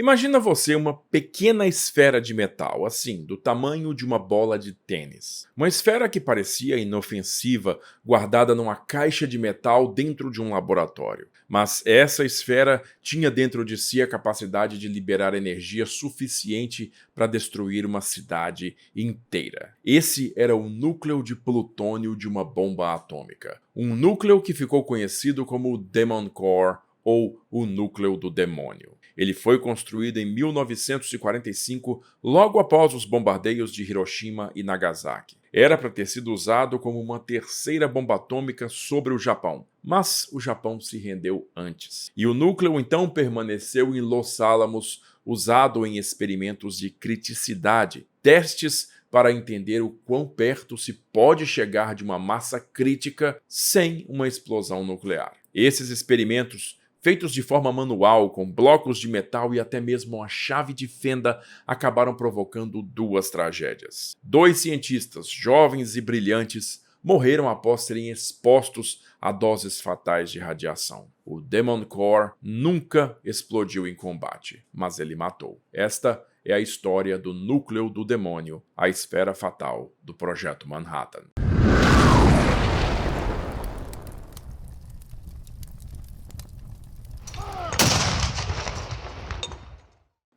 Imagina você uma pequena esfera de metal, assim, do tamanho de uma bola de tênis. Uma esfera que parecia inofensiva, guardada numa caixa de metal dentro de um laboratório. Mas essa esfera tinha dentro de si a capacidade de liberar energia suficiente para destruir uma cidade inteira. Esse era o núcleo de plutônio de uma bomba atômica. Um núcleo que ficou conhecido como Demon Core, ou o núcleo do demônio. Ele foi construído em 1945, logo após os bombardeios de Hiroshima e Nagasaki. Era para ter sido usado como uma terceira bomba atômica sobre o Japão, mas o Japão se rendeu antes. E o núcleo então permaneceu em Los Alamos, usado em experimentos de criticidade, testes para entender o quão perto se pode chegar de uma massa crítica sem uma explosão nuclear. Esses experimentos, feitos de forma manual, com blocos de metal e até mesmo uma chave de fenda, acabaram provocando duas tragédias. Dois cientistas, jovens e brilhantes, morreram após serem expostos a doses fatais de radiação. O Demon Core nunca explodiu em combate, mas ele matou. Esta é a história do núcleo do demônio, a esfera fatal do Projeto Manhattan.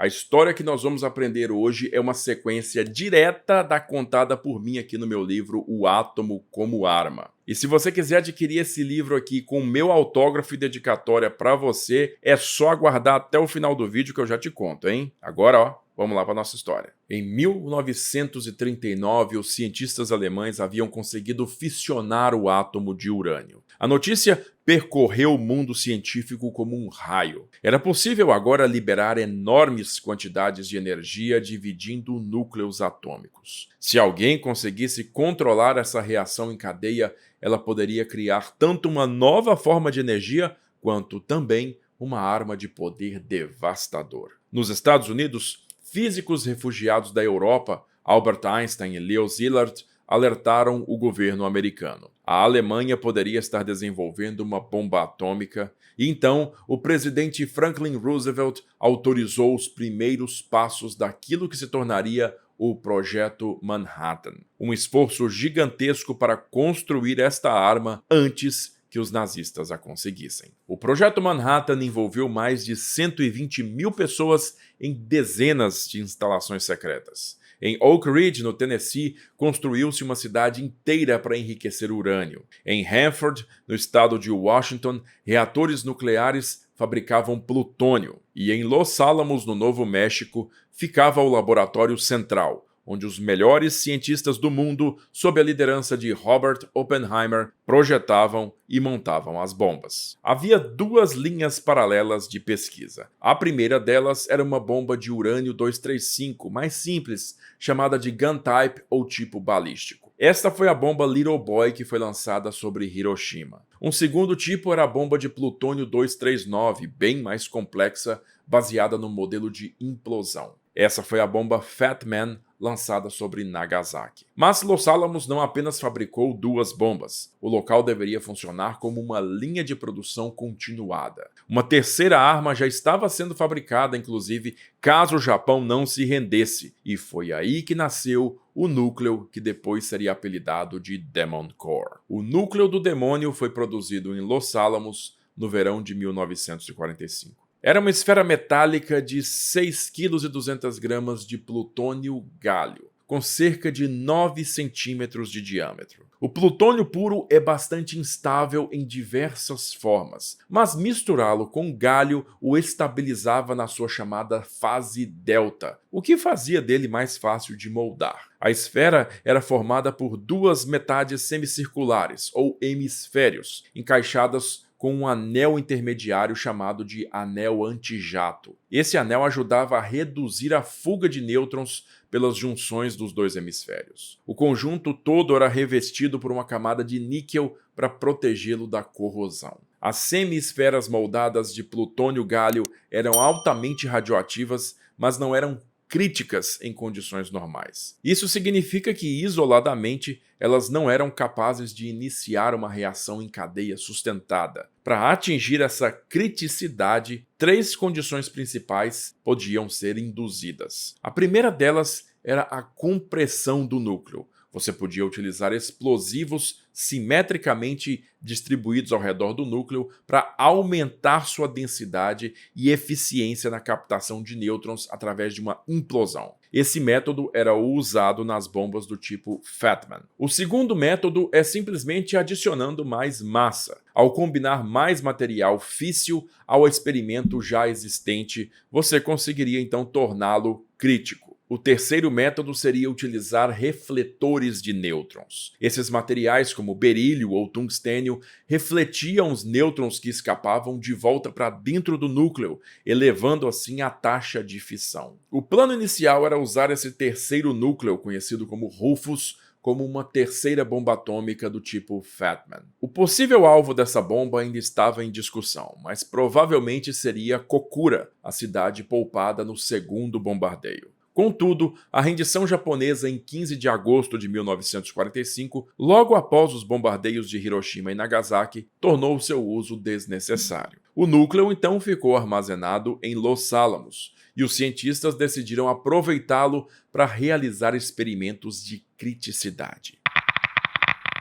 A história que nós vamos aprender hoje é uma sequência direta da contada por mim aqui no meu livro O Átomo como Arma. E se você quiser adquirir esse livro aqui com o meu autógrafo e dedicatória para você, é só aguardar até o final do vídeo que eu já te conto, hein? Agora, ó, vamos lá para nossa história. Em 1939, os cientistas alemães haviam conseguido fissionar o átomo de urânio. A notícia percorreu o mundo científico como um raio. Era possível agora liberar enormes quantidades de energia dividindo núcleos atômicos. Se alguém conseguisse controlar essa reação em cadeia, ela poderia criar tanto uma nova forma de energia, quanto também uma arma de poder devastador. Nos Estados Unidos, físicos refugiados da Europa, Albert Einstein e Leo Szilard, alertaram o governo americano. A Alemanha poderia estar desenvolvendo uma bomba atômica, e então o presidente Franklin Roosevelt autorizou os primeiros passos daquilo que se tornaria o Projeto Manhattan, um esforço gigantesco para construir esta arma antes que os nazistas a conseguissem. O Projeto Manhattan envolveu mais de 120 mil pessoas em dezenas de instalações secretas. Em Oak Ridge, no Tennessee, construiu-se uma cidade inteira para enriquecer urânio. Em Hanford, no estado de Washington, reatores nucleares fabricavam plutônio. E em Los Alamos, no Novo México, ficava o Laboratório Central, onde os melhores cientistas do mundo, sob a liderança de Robert Oppenheimer, projetavam e montavam as bombas. Havia duas linhas paralelas de pesquisa. A primeira delas era uma bomba de urânio 235, mais simples, chamada de gun type ou tipo balístico. Esta foi a bomba Little Boy que foi lançada sobre Hiroshima. Um segundo tipo era a bomba de plutônio 239, bem mais complexa, baseada no modelo de implosão. Essa foi a bomba Fat Man, lançada sobre Nagasaki. Mas Los Alamos não apenas fabricou duas bombas. O local deveria funcionar como uma linha de produção continuada. Uma terceira arma já estava sendo fabricada, inclusive, caso o Japão não se rendesse. E foi aí que nasceu o núcleo que depois seria apelidado de Demon Core. O núcleo do demônio foi produzido em Los Alamos no verão de 1945. Era uma esfera metálica de 6,2 kg de plutônio-gálio, com cerca de 9 centímetros de diâmetro. O plutônio puro é bastante instável em diversas formas, mas misturá-lo com gálio o estabilizava na sua chamada fase delta, o que fazia dele mais fácil de moldar. A esfera era formada por duas metades semicirculares, ou hemisférios, encaixadas com um anel intermediário chamado de anel antijato. Esse anel ajudava a reduzir a fuga de nêutrons pelas junções dos dois hemisférios. O conjunto todo era revestido por uma camada de níquel para protegê-lo da corrosão. As semi-esferas moldadas de plutônio-gálio eram altamente radioativas, mas não eram críticas em condições normais. Isso significa que, isoladamente, elas não eram capazes de iniciar uma reação em cadeia sustentada. Para atingir essa criticidade, 3 condições principais podiam ser induzidas. A primeira delas era a compressão do núcleo. Você podia utilizar explosivos simetricamente distribuídos ao redor do núcleo para aumentar sua densidade e eficiência na captação de nêutrons através de uma implosão. Esse método era o usado nas bombas do tipo Fat Man. O segundo método é simplesmente adicionando mais massa. Ao combinar mais material físsil ao experimento já existente, você conseguiria então torná-lo crítico. O terceiro método seria utilizar refletores de nêutrons. Esses materiais, como berílio ou tungstênio, refletiam os nêutrons que escapavam de volta para dentro do núcleo, elevando assim a taxa de fissão. O plano inicial era usar esse terceiro núcleo, conhecido como Rufus, como uma terceira bomba atômica do tipo Fat Man. O possível alvo dessa bomba ainda estava em discussão, mas provavelmente seria Kokura, a cidade poupada no segundo bombardeio. Contudo, a rendição japonesa em 15 de agosto de 1945, logo após os bombardeios de Hiroshima e Nagasaki, tornou seu uso desnecessário. O núcleo então ficou armazenado em Los Alamos, e os cientistas decidiram aproveitá-lo para realizar experimentos de criticidade.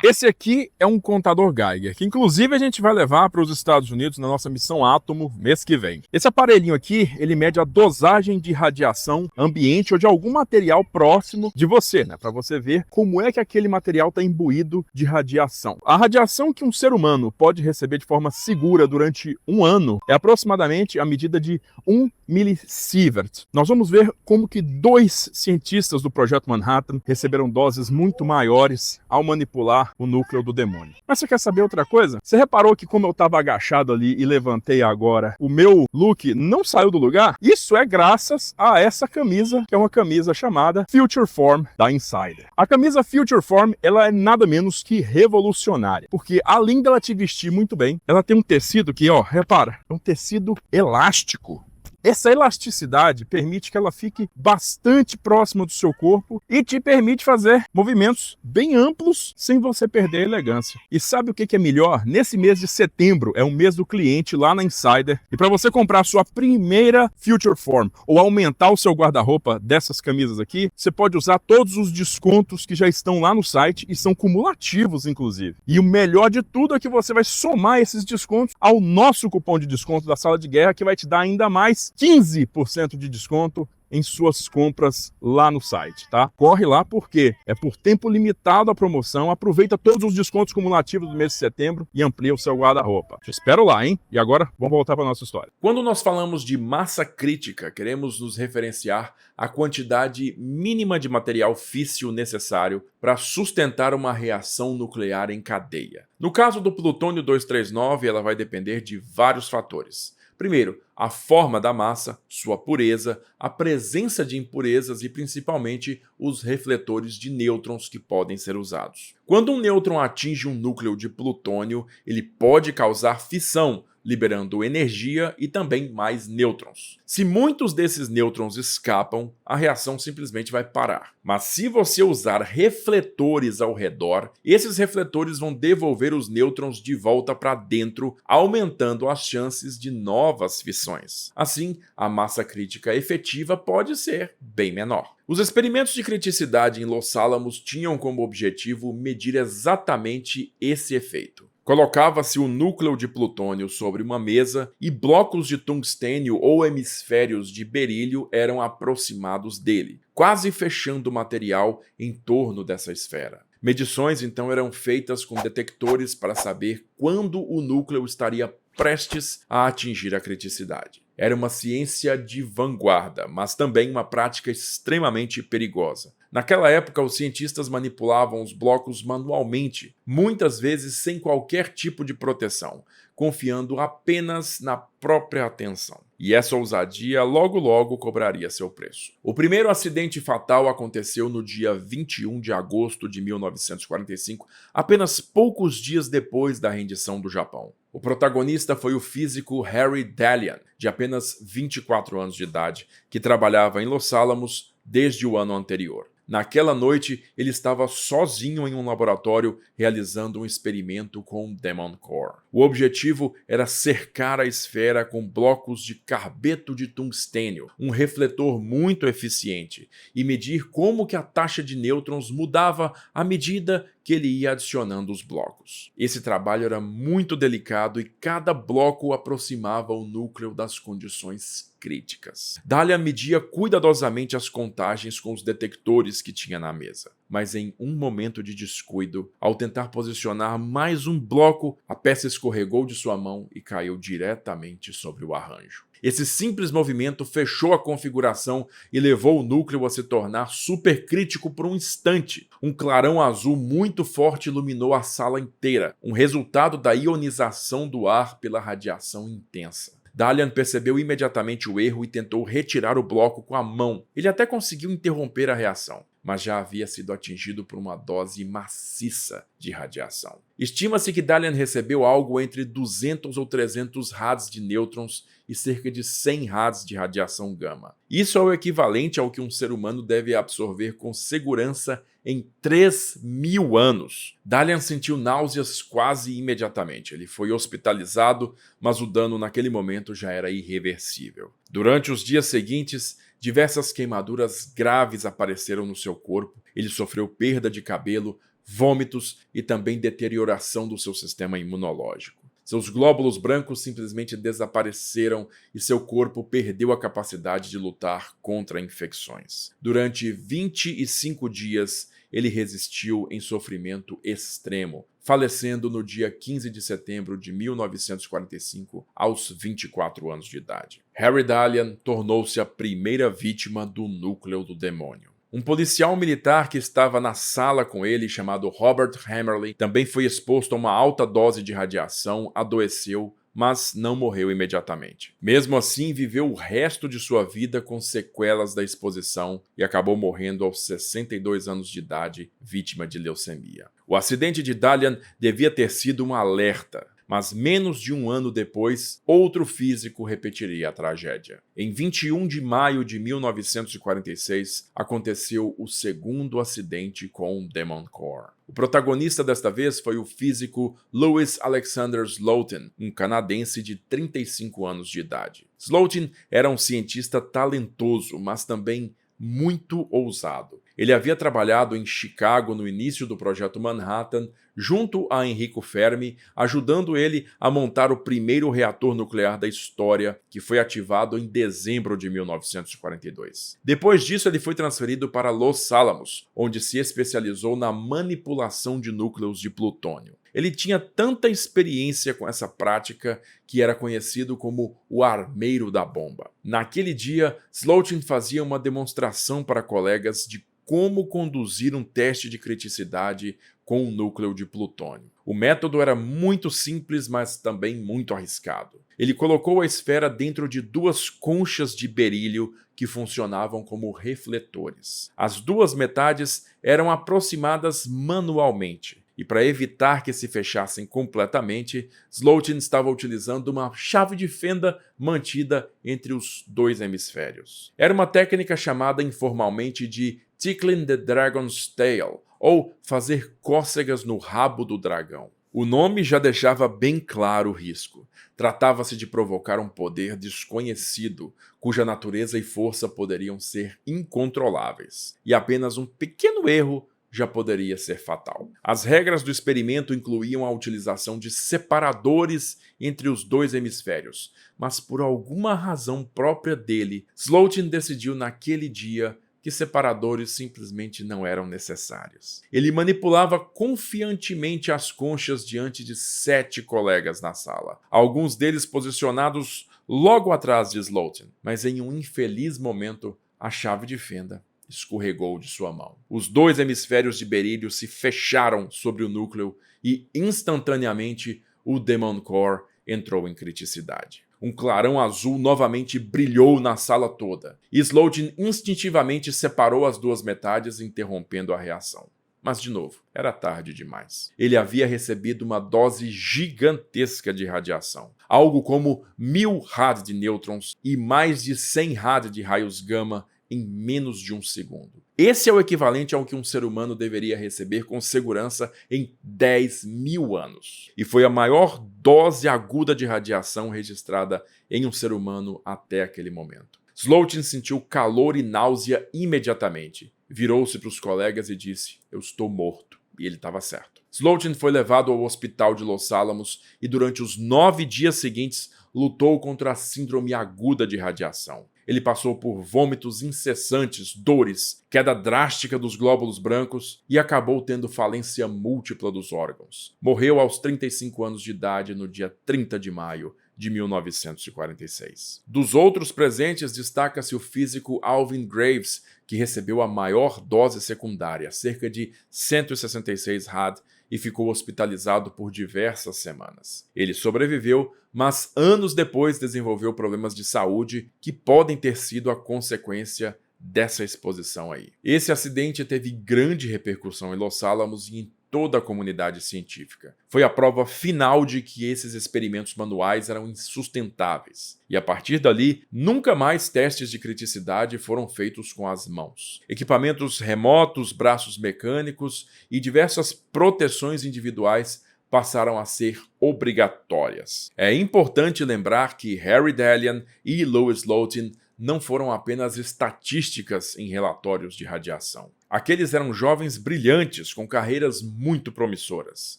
Esse aqui é um contador Geiger, que inclusive a gente vai levar para os Estados Unidos na nossa missão Átomo mês que vem. Esse aparelhinho aqui, ele mede a dosagem de radiação ambiente ou de algum material próximo de você, né? Para você ver como é que aquele material está imbuído de radiação. A radiação que um ser humano pode receber de forma segura durante um ano é aproximadamente a medida de 1 milisievert. Nós vamos ver como que 2 cientistas do Projeto Manhattan receberam doses muito maiores ao manipular o núcleo do demônio. Mas você quer saber outra coisa? Você reparou que como eu estava agachado ali e levantei agora, o meu look não saiu do lugar? Isso é graças a essa camisa, que é uma camisa chamada Future Form da Insider. A camisa Future Form, ela é nada menos que revolucionária, porque além dela te vestir muito bem, ela tem um tecido que, ó, repara, é um tecido elástico. Essa elasticidade permite que ela fique bastante próxima do seu corpo e te permite fazer movimentos bem amplos sem você perder a elegância. E sabe o que é melhor? Nesse mês de setembro, é o mês do cliente lá na Insider, e para você comprar a sua primeira Future Form ou aumentar o seu guarda-roupa dessas camisas aqui, você pode usar todos os descontos que já estão lá no site e são cumulativos, inclusive. E o melhor de tudo é que você vai somar esses descontos ao nosso cupom de desconto da Sala de Guerra, que vai te dar ainda mais 15% de desconto em suas compras lá no site, tá? Corre lá porque é por tempo limitado a promoção, aproveita todos os descontos cumulativos do mês de setembro e amplia o seu guarda-roupa. Te espero lá, hein? E agora, vamos voltar para a nossa história. Quando nós falamos de massa crítica, queremos nos referenciar à quantidade mínima de material físsil necessário para sustentar uma reação nuclear em cadeia. No caso do plutônio 239, ela vai depender de vários fatores. Primeiro, a forma da massa, sua pureza, a presença de impurezas e principalmente os refletores de nêutrons que podem ser usados. Quando um nêutron atinge um núcleo de plutônio, ele pode causar fissão, liberando energia e também mais nêutrons. Se muitos desses nêutrons escapam, a reação simplesmente vai parar. Mas se você usar refletores ao redor, esses refletores vão devolver os nêutrons de volta para dentro, aumentando as chances de novas fissões. Assim, a massa crítica efetiva pode ser bem menor. Os experimentos de criticidade em Los Alamos tinham como objetivo medir exatamente esse efeito. Colocava-se o núcleo de plutônio sobre uma mesa e blocos de tungstênio ou hemisférios de berílio eram aproximados dele, quase fechando o material em torno dessa esfera. Medições então eram feitas com detectores para saber quando o núcleo estaria prestes a atingir a criticidade. Era uma ciência de vanguarda, mas também uma prática extremamente perigosa. Naquela época, os cientistas manipulavam os blocos manualmente, muitas vezes sem qualquer tipo de proteção, confiando apenas na própria atenção. E essa ousadia logo cobraria seu preço. O primeiro acidente fatal aconteceu no dia 21 de agosto de 1945, apenas poucos dias depois da rendição do Japão. O protagonista foi o físico Harry Dalian, de apenas 24 anos de idade, que trabalhava em Los Alamos desde o ano anterior. Naquela noite, ele estava sozinho em um laboratório realizando um experimento com o Demon Core. O objetivo era cercar a esfera com blocos de carbeto de tungstênio, um refletor muito eficiente, e medir como que a taxa de nêutrons mudava à medida que ele ia adicionando os blocos. Esse trabalho era muito delicado e cada bloco aproximava o núcleo das condições críticas. Dalian media cuidadosamente as contagens com os detectores que tinha na mesa. Mas em um momento de descuido, ao tentar posicionar mais um bloco, a peça escorregou de sua mão e caiu diretamente sobre o arranjo. Esse simples movimento fechou a configuração e levou o núcleo a se tornar supercrítico por um instante. Um clarão azul muito forte iluminou a sala inteira, um resultado da ionização do ar pela radiação intensa. Dalian percebeu imediatamente o erro e tentou retirar o bloco com a mão. Ele até conseguiu interromper a reação, mas já havia sido atingido por uma dose maciça de radiação. Estima-se que Dalian recebeu algo entre 200 ou 300 rads de nêutrons e cerca de 100 rads de radiação gama. Isso é o equivalente ao que um ser humano deve absorver com segurança em 3.000 anos. Dalian sentiu náuseas quase imediatamente. Ele foi hospitalizado, mas o dano naquele momento já era irreversível. Durante os dias seguintes, diversas queimaduras graves apareceram no seu corpo. Ele sofreu perda de cabelo, vômitos e também deterioração do seu sistema imunológico. Seus glóbulos brancos simplesmente desapareceram e seu corpo perdeu a capacidade de lutar contra infecções. Durante 25 dias, ele resistiu em sofrimento extremo, falecendo no dia 15 de setembro de 1945, aos 24 anos de idade. Harry Dalian tornou-se a primeira vítima do núcleo do demônio. Um policial militar que estava na sala com ele, chamado Robert Hammerly, também foi exposto a uma alta dose de radiação, adoeceu, mas não morreu imediatamente. Mesmo assim, viveu o resto de sua vida com sequelas da exposição e acabou morrendo aos 62 anos de idade, vítima de leucemia. O acidente de Dalian devia ter sido um alerta, mas menos de um ano depois, outro físico repetiria a tragédia. Em 21 de maio de 1946, aconteceu o segundo acidente com o Demon Core. O protagonista desta vez foi o físico Louis Alexander Slotin, um canadense de 35 anos de idade. Slotin era um cientista talentoso, mas também muito ousado. Ele havia trabalhado em Chicago no início do Projeto Manhattan, junto a Enrico Fermi, ajudando ele a montar o primeiro reator nuclear da história, que foi ativado em dezembro de 1942. Depois disso, ele foi transferido para Los Alamos, onde se especializou na manipulação de núcleos de plutônio. Ele tinha tanta experiência com essa prática que era conhecido como o armeiro da bomba. Naquele dia, Slotin fazia uma demonstração para colegas de como conduzir um teste de criticidade com um núcleo de plutônio. O método era muito simples, mas também muito arriscado. Ele colocou a esfera dentro de duas conchas de berílio que funcionavam como refletores. As duas metades eram aproximadas manualmente. E para evitar que se fechassem completamente, Slotin estava utilizando uma chave de fenda mantida entre os dois hemisférios. Era uma técnica chamada informalmente de tickling the dragon's tail, ou fazer cócegas no rabo do dragão. O nome já deixava bem claro o risco. Tratava-se de provocar um poder desconhecido, cuja natureza e força poderiam ser incontroláveis. E apenas um pequeno erro já poderia ser fatal. As regras do experimento incluíam a utilização de separadores entre os dois hemisférios, mas por alguma razão própria dele, Slotin decidiu naquele dia que separadores simplesmente não eram necessários. Ele manipulava confiantemente as conchas diante de 7 colegas na sala, alguns deles posicionados logo atrás de Slotin, mas em um infeliz momento, a chave de fenda escorregou de sua mão. Os dois hemisférios de berílio se fecharam sobre o núcleo e, instantaneamente, o Demon Core entrou em criticidade. Um clarão azul novamente brilhou na sala toda, e Slotin instintivamente separou as duas metades, interrompendo a reação. Mas, de novo, era tarde demais. Ele havia recebido uma dose gigantesca de radiação. Algo como 1000 rad de nêutrons e mais de 100 rad de raios gama em menos de um segundo. Esse é o equivalente ao que um ser humano deveria receber com segurança em 10.000 anos. E foi a maior dose aguda de radiação registrada em um ser humano até aquele momento. Slotin sentiu calor e náusea imediatamente. Virou-se para os colegas e disse: "Eu estou morto." E ele estava certo. Slotin foi levado ao hospital de Los Alamos e durante os 9 dias seguintes lutou contra a síndrome aguda de radiação. Ele passou por vômitos incessantes, dores, queda drástica dos glóbulos brancos e acabou tendo falência múltipla dos órgãos. Morreu aos 35 anos de idade no dia 30 de maio de 1946. Dos outros presentes, destaca-se o físico Alvin Graves, que recebeu a maior dose secundária, cerca de 166 rad, e ficou hospitalizado por diversas semanas. Ele sobreviveu, mas anos depois desenvolveu problemas de saúde que podem ter sido a consequência dessa exposição aí. Esse acidente teve grande repercussão em Los Alamos e em toda a comunidade científica. Foi a prova final de que esses experimentos manuais eram insustentáveis. E a partir dali, nunca mais testes de criticidade foram feitos com as mãos. Equipamentos remotos, braços mecânicos e diversas proteções individuais passaram a ser obrigatórias. É importante lembrar que Harry Delian e Louis Slotin não foram apenas estatísticas em relatórios de radiação. Aqueles eram jovens brilhantes com carreiras muito promissoras.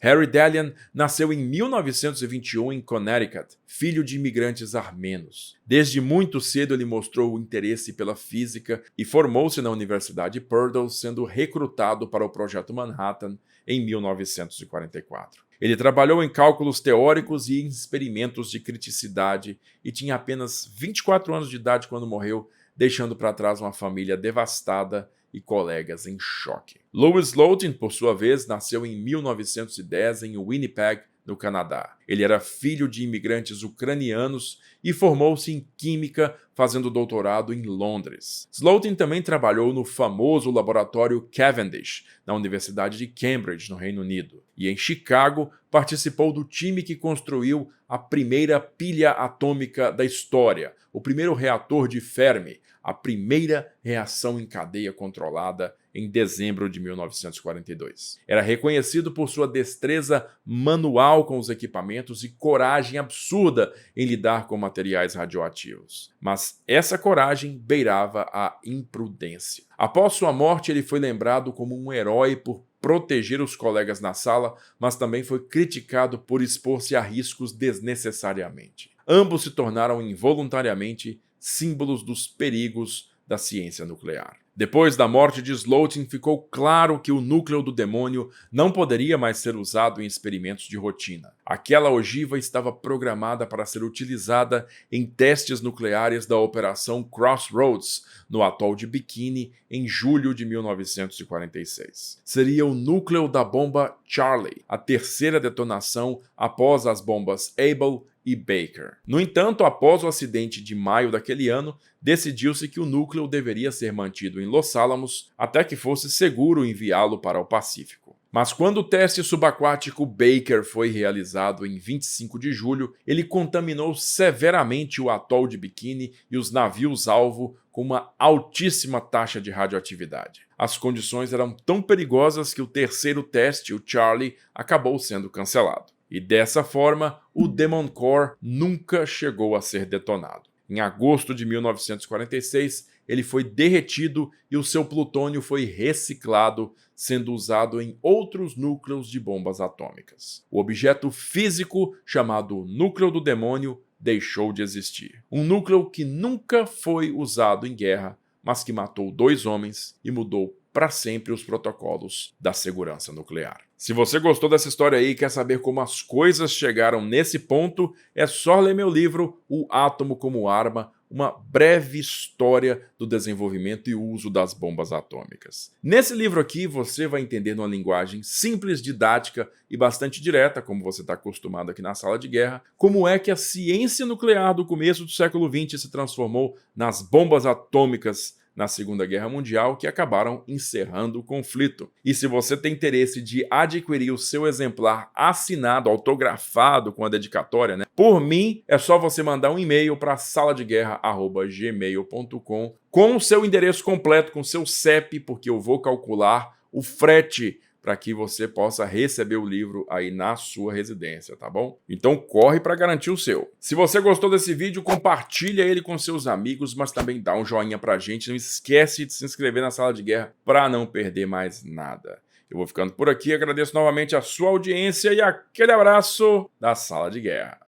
Harry Delian nasceu em 1921 em Connecticut, filho de imigrantes armenos. Desde muito cedo ele mostrou interesse pela física e formou-se na Universidade Purdue, sendo recrutado para o Projeto Manhattan em 1944. Ele trabalhou em cálculos teóricos e em experimentos de criticidade e tinha apenas 24 anos de idade quando morreu, deixando para trás uma família devastada e colegas em choque. Louis Slotin, por sua vez, nasceu em 1910 em Winnipeg, no Canadá. Ele era filho de imigrantes ucranianos e formou-se em Química, fazendo doutorado em Londres. Slotin também trabalhou no famoso laboratório Cavendish, na Universidade de Cambridge, no Reino Unido. E em Chicago, participou do time que construiu a primeira pilha atômica da história, o primeiro reator de Fermi, a primeira reação em cadeia controlada em dezembro de 1942. Era reconhecido por sua destreza manual com os equipamentos e coragem absurda em lidar com materiais radioativos. Mas essa coragem beirava a imprudência. Após sua morte, ele foi lembrado como um herói por proteger os colegas na sala, mas também foi criticado por expor-se a riscos desnecessariamente. Ambos se tornaram involuntariamente símbolos dos perigos da ciência nuclear. Depois da morte de Slotin, ficou claro que o núcleo do demônio não poderia mais ser usado em experimentos de rotina. Aquela ogiva estava programada para ser utilizada em testes nucleares da Operação Crossroads, no atol de Bikini, em julho de 1946. Seria o núcleo da bomba Charlie, a terceira detonação após as bombas Able e Baker. No entanto, após o acidente de maio daquele ano, decidiu-se que o núcleo deveria ser mantido em Los Alamos até que fosse seguro enviá-lo para o Pacífico. Mas quando o teste subaquático Baker foi realizado em 25 de julho, ele contaminou severamente o atol de Bikini e os navios-alvo com uma altíssima taxa de radioatividade. As condições eram tão perigosas que o terceiro teste, o Charlie, acabou sendo cancelado. E dessa forma, o Demon Core nunca chegou a ser detonado. Em agosto de 1946, ele foi derretido e o seu plutônio foi reciclado, sendo usado em outros núcleos de bombas atômicas. O objeto físico, chamado Núcleo do Demônio, deixou de existir. Um núcleo que nunca foi usado em guerra, mas que matou 2 homens e mudou para sempre os protocolos da segurança nuclear. Se você gostou dessa história aí e quer saber como as coisas chegaram nesse ponto, é só ler meu livro O Átomo como Arma, uma breve história do desenvolvimento e uso das bombas atômicas. Nesse livro aqui, você vai entender numa linguagem simples, didática e bastante direta, como você está acostumado aqui na sala de guerra, como é que a ciência nuclear do começo do século XX se transformou nas bombas atômicas na Segunda Guerra Mundial, que acabaram encerrando o conflito. E se você tem interesse de adquirir o seu exemplar assinado, autografado com a dedicatória, por mim, é só você mandar um e-mail para saladeguerra@gmail.com com o seu endereço completo, com o seu CEP, porque eu vou calcular o frete para que você possa receber o livro aí na sua residência, tá bom? Então corre para garantir o seu. Se você gostou desse vídeo, compartilha ele com seus amigos, mas também dá um joinha pra gente. Não esquece de se inscrever na Sala de Guerra para não perder mais nada. Eu vou ficando por aqui, agradeço novamente a sua audiência e aquele abraço da Sala de Guerra.